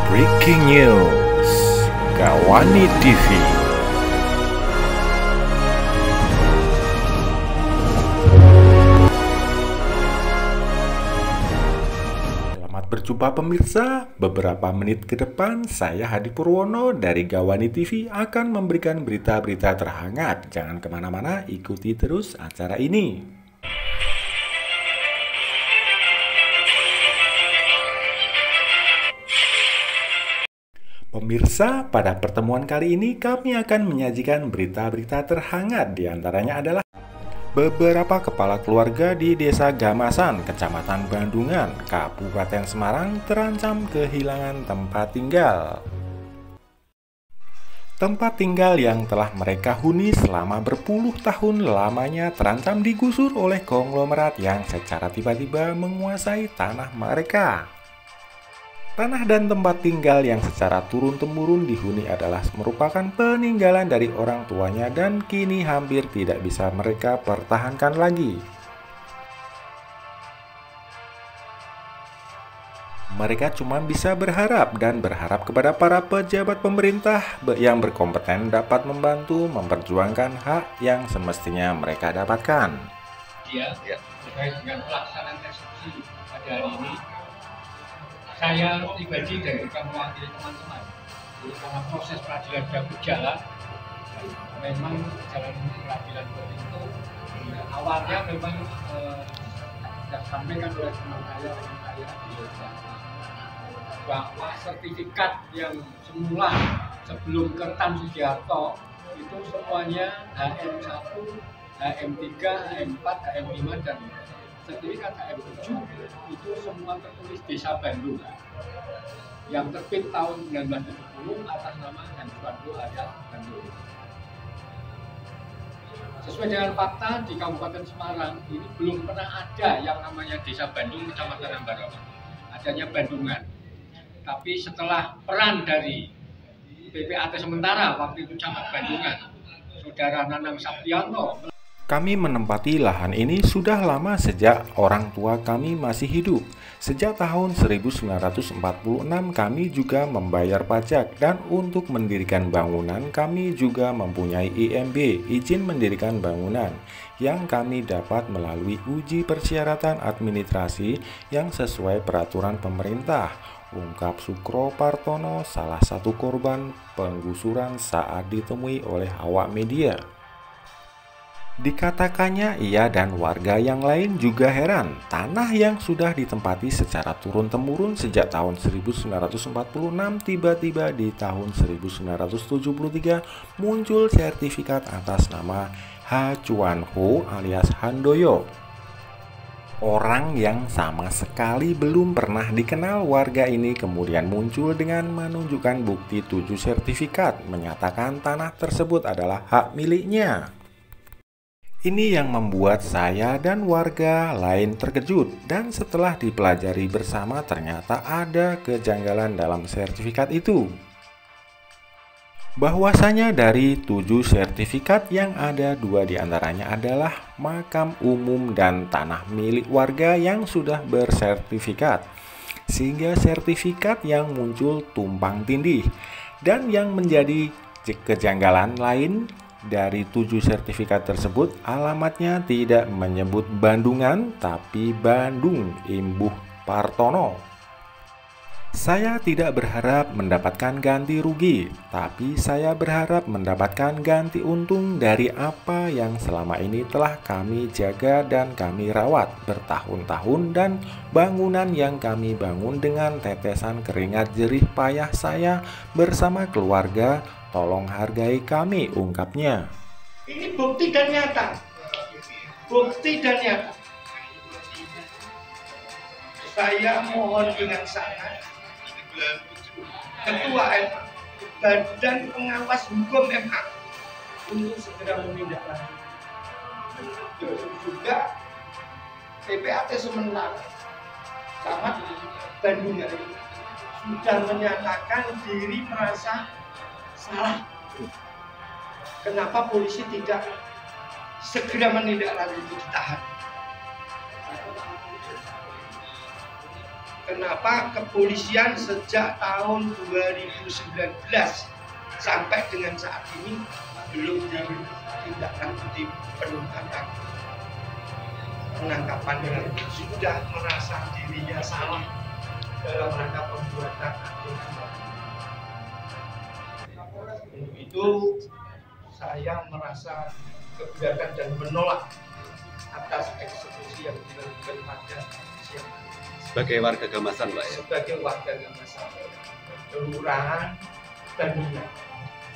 Breaking News, Gawani TV. Selamat berjumpa pemirsa. Beberapa menit ke depan, saya Hadi Purwono dari Gawani TV akan memberikan berita-berita terhangat. Jangan kemana-mana, ikuti terus acara ini. Pemirsa, pada pertemuan kali ini kami akan menyajikan berita-berita terhangat. Di antaranya adalah beberapa kepala keluarga di Desa Gamasan, Kecamatan Bandungan, Kabupaten Semarang terancam kehilangan tempat tinggal. Tempat tinggal yang telah mereka huni selama berpuluh tahun lamanya terancam digusur oleh konglomerat yang secara tiba-tiba menguasai tanah mereka. Tanah dan tempat tinggal yang secara turun-temurun dihuni adalah merupakan peninggalan dari orang tuanya dan kini hampir tidak bisa mereka pertahankan lagi. Mereka cuma bisa berharap kepada para pejabat pemerintah yang berkompeten dapat membantu memperjuangkan hak yang semestinya mereka dapatkan. Terkait dengan pelaksanaan eksekusi pada hari ini, saya pribadi dan juga mewakili teman-teman, karena proses peradilan sudah berjalan, memang jalan peradilan itu awalnya memang sudah sampaikan oleh teman saya bahwa sertifikat yang semula sebelum ke Tan Sugiharto itu semuanya HM1, HM3, HM4, HM5 dan sertifikat HM7 itu semua tertulis Desa Bandung yang terbit tahun 1970 atas nama Hansuando alias Bandung. Sesuai dengan fakta di Kabupaten Semarang ini belum pernah ada yang namanya Desa Bandung Kecamatan Ambarawa, adanya Bandungan. Tapi setelah peran dari PPAT sementara waktu itu Camat Bandungan, Saudara Nanang Saptianto, kami menempati lahan ini sudah lama sejak orang tua kami masih hidup. Sejak tahun 1946 kami juga membayar pajak dan untuk mendirikan bangunan kami juga mempunyai IMB, izin mendirikan bangunan, yang kami dapat melalui uji persyaratan administrasi yang sesuai peraturan pemerintah. Ungkap Sukro Partono, salah satu korban penggusuran saat ditemui oleh awak media. Dikatakannya ia dan warga yang lain juga heran, tanah yang sudah ditempati secara turun-temurun sejak tahun 1946 tiba-tiba di tahun 1973 muncul sertifikat atas nama Ha Chuan Ho alias Handoyo. Orang yang sama sekali belum pernah dikenal warga ini kemudian muncul dengan menunjukkan bukti 7 sertifikat menyatakan tanah tersebut adalah hak miliknya. Ini yang membuat saya dan warga lain terkejut, dan setelah dipelajari bersama ternyata ada kejanggalan dalam sertifikat itu. Bahwasanya dari 7 sertifikat yang ada, 2 diantaranya adalah makam umum dan tanah milik warga yang sudah bersertifikat, sehingga sertifikat yang muncul tumpang tindih. Dan yang menjadi kejanggalan lain, dari 7 sertifikat tersebut alamatnya tidak menyebut Bandungan tapi Bandung Imbuh Partono. Saya tidak berharap mendapatkan ganti rugi, tapi saya berharap mendapatkan ganti untung dari apa yang selama ini telah kami jaga dan kami rawat bertahun-tahun, dan bangunan yang kami bangun dengan tetesan keringat jerih payah saya bersama keluarga. Tolong hargai kami, ungkapnya. Ini bukti dan nyata. Bukti dan nyata. Saya mohon dengan sangat Ketua MA, Badan Pengawas Hukum MA untuk segera menindaklanjuti. Juga PPAT sementara Camat Bandungan sudah menyatakan diri merasa salah. Kenapa polisi tidak segera menindaklanjuti, ditahan? kenapa kepolisian sejak tahun 2019 sampai dengan saat ini belum ditindaklanjuti penangkapan dengan sudah merasa dirinya salah dalam rangka pembuatan aduan. Untuk itu saya merasa keberatan dan menolak atas eksekusi yang dilakukan pada siang hari. Sebagai warga Gamasan, Pak ya? Sebagai warga Gamasan, Kelurahan Bandung.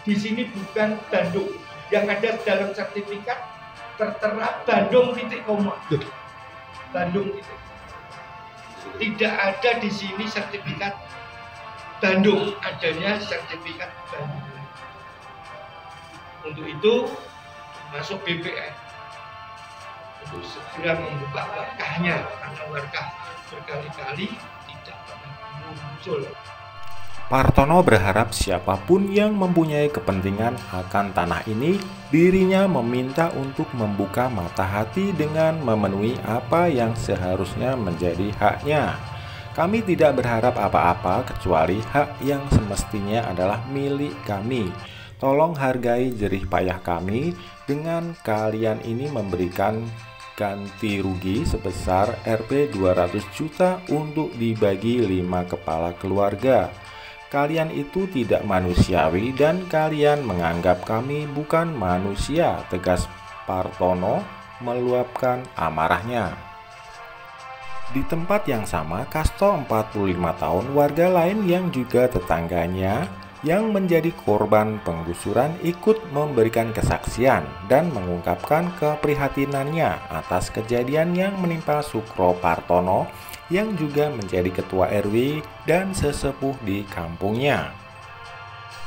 Di sini bukan Bandung, yang ada dalam sertifikat tertera Bandung titik koma. Bandung titik. Tidak ada di sini sertifikat Bandung, adanya sertifikat Bandung. Untuk itu masuk BPN untuk segera membuka warkahnya, karena warkah berkali-kali tidak pernah muncul. Partono berharap siapapun yang mempunyai kepentingan akan tanah ini, dirinya meminta untuk membuka mata hati dengan memenuhi apa yang seharusnya menjadi haknya. Kami tidak berharap apa-apa kecuali hak yang semestinya adalah milik kami. Tolong hargai jerih payah kami dengan kalian ini memberikan ganti rugi sebesar Rp 200 juta untuk dibagi 5 kepala keluarga. Kalian itu tidak manusiawi dan kalian menganggap kami bukan manusia, tegas Partono meluapkan amarahnya. Di tempat yang sama, Kasto 45 tahun, warga lain yang juga tetangganya yang menjadi korban penggusuran ikut memberikan kesaksian dan mengungkapkan keprihatinannya atas kejadian yang menimpa Sukro Partono yang juga menjadi ketua RW dan sesepuh di kampungnya.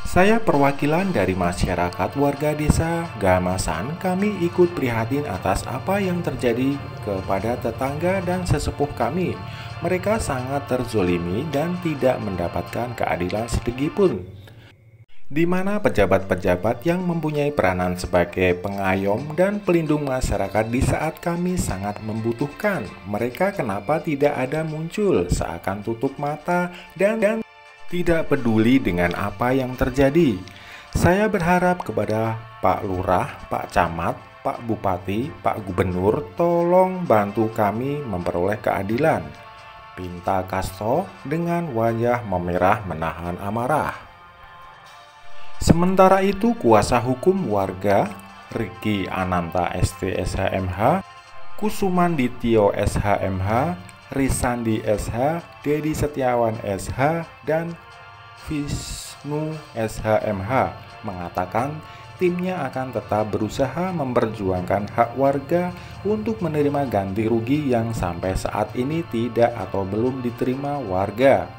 Saya perwakilan dari masyarakat warga desa Gamasan, kami ikut prihatin atas apa yang terjadi kepada tetangga dan sesepuh kami. Mereka sangat terzolimi dan tidak mendapatkan keadilan sedikitpun. Di mana pejabat-pejabat yang mempunyai peranan sebagai pengayom dan pelindung masyarakat di saat kami sangat membutuhkan, mereka kenapa tidak ada muncul, seakan tutup mata dan tidak peduli dengan apa yang terjadi. Saya berharap kepada Pak Lurah, Pak Camat, Pak Bupati, Pak Gubernur, tolong bantu kami memperoleh keadilan. Pinta Kasto dengan wajah memerah menahan amarah. Sementara itu, kuasa hukum warga Riki Ananta ST SHMH, Kusumanditio SHMH, Risandi SH, Dedi Setiawan SH, dan Wisnu SHMH mengatakan timnya akan tetap berusaha memperjuangkan hak warga untuk menerima ganti rugi yang sampai saat ini tidak atau belum diterima warga.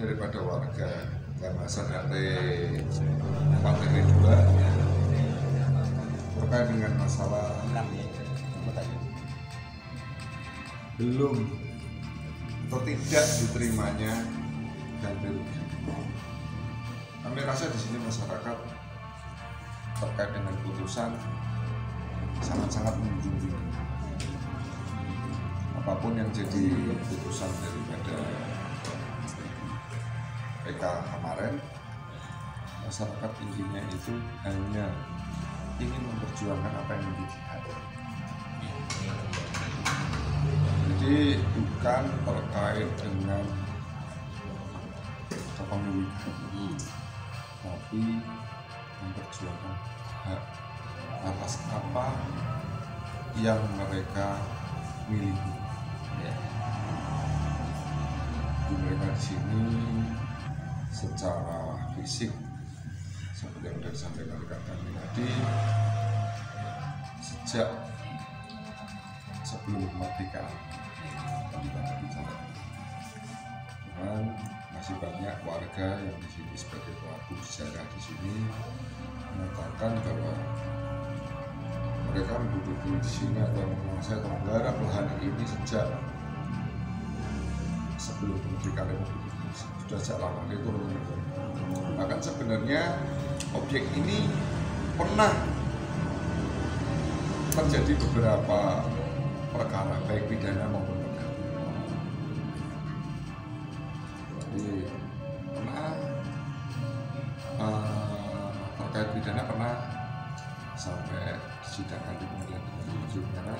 Daripada warga Gamasan RT 4 RW 2 terkait dengan masalah belum atau tidak diterimanya ganti rugi. Kami rasa di sini masyarakat terkait dengan putusan sangat-sangat menjunjung apapun yang jadi putusan daripada PK kemarin. Masyarakat intinya itu hanya ingin memperjuangkan apa yang menjadi hak. Jadi bukan terkait dengan kepemilikan, tapi memperjuangkan hak atas apa yang mereka miliki. Mereka di sini secara fisik seperti yang sudah disampaikan rekan kami tadi, sejak sebelum kemerdekaan kita bicara. Cuman masih banyak warga yang di sini sebagai pelaku sejarah di sini mengatakan bahwa mereka menduduki di sini atau menguasai atau menggarap lahan ini sejak sebelum kemerdekaan Republik Indonesia, sudah sejak lama itu. Bahkan sebenarnya objek ini pernah terjadi beberapa perkara baik pidana maupun perdata. pidana pernah sampai disidangkan di pengadilan negeri Jember,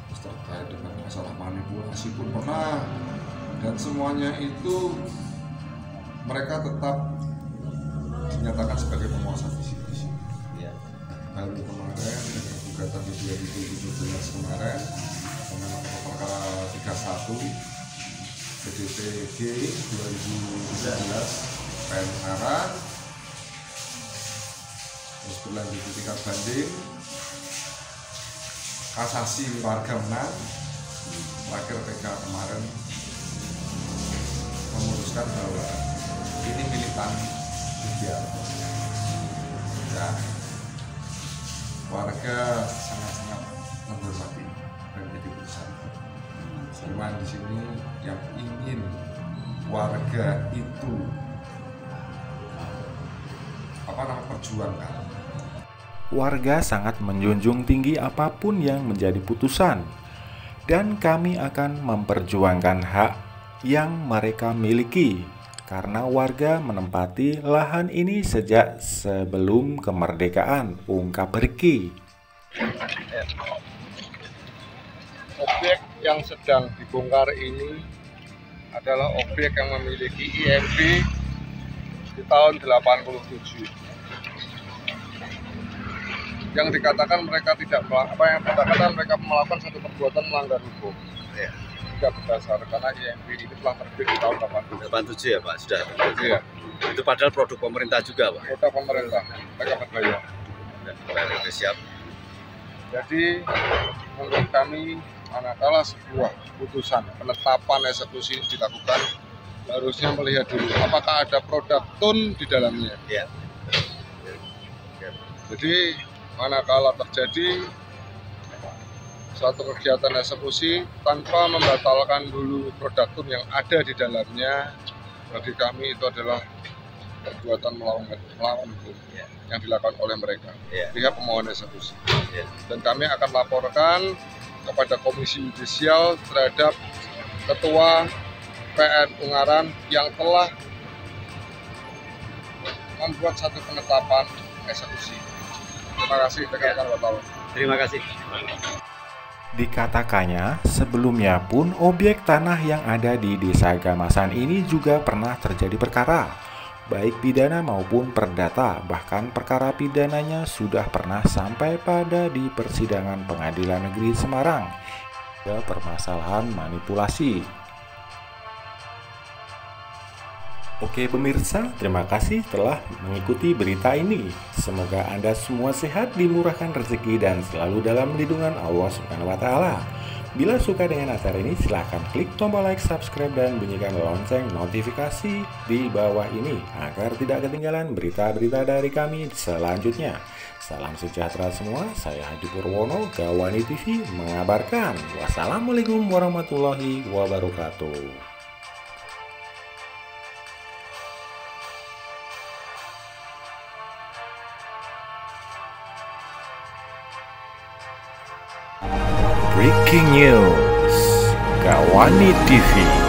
terus terkait dengan masalah manipulasi pun pernah, dan semuanya itu mereka tetap dinyatakan sebagai penguasa visi misi. Baru kemarin dengan gugatan di 2017 kemarin dengan perkara 31 PDTG 2017 PN Ungaran, terus berlanjut di tingkat banding, kasasi warga menang, terakhir PK kemarin memutuskan bahwa ini milik kami Sugiarto. Ya, warga sangat-sangat menghormati dan menjadi urusan. Cuman di sini yang ingin warga itu perjuangkan. Warga sangat menjunjung tinggi apapun yang menjadi putusan, dan kami akan memperjuangkan hak yang mereka miliki, karena warga menempati lahan ini sejak sebelum kemerdekaan, ungkap Riki. Objek yang sedang dibongkar ini adalah objek yang memiliki IMB di tahun 87. Yang dikatakan mereka mereka melakukan satu perbuatan melanggar hukum. Ya. Tidak berdasar, karena IMB itu telah terbit di tahun 87 ya Pak, sudah. Iya. Itu padahal produk pemerintah juga Pak. Produk pemerintah, mereka berbayar. Oke, siap. Jadi menurut kami, manakala sebuah putusan penetapan eksekusi dilakukan, harusnya melihat dulu apakah ada produk tun di dalamnya. Ya. Jadi manakala terjadi suatu kegiatan eksekusi tanpa membatalkan dulu produk tun yang ada di dalamnya, bagi kami itu adalah perbuatan melawan hukum yang dilakukan oleh mereka, pihak pemohon eksekusi. Dan kami akan laporkan kepada Komisi Yudisial terhadap Ketua PN Ungaran yang telah membuat satu penetapan eksekusi. Terima kasih rekan-rekan wartawan. Terima kasih. Dikatakannya, sebelumnya pun objek tanah yang ada di Desa Gamasan ini juga pernah terjadi perkara, baik pidana maupun perdata. Bahkan perkara pidananya sudah pernah sampai pada di persidangan Pengadilan Negeri Semarang. Ada permasalahan manipulasi. Oke pemirsa, terima kasih telah mengikuti berita ini. Semoga Anda semua sehat, dimurahkan rezeki, dan selalu dalam lindungan Allah Subhanahu wa Ta'ala. Bila suka dengan acara ini, silahkan klik tombol like, subscribe, dan bunyikan lonceng notifikasi di bawah ini agar tidak ketinggalan berita-berita dari kami selanjutnya. Salam sejahtera semua, saya Hadi Purwono, Gawani TV mengabarkan. Wassalamualaikum warahmatullahi wabarakatuh. Breaking News, Gawani TV.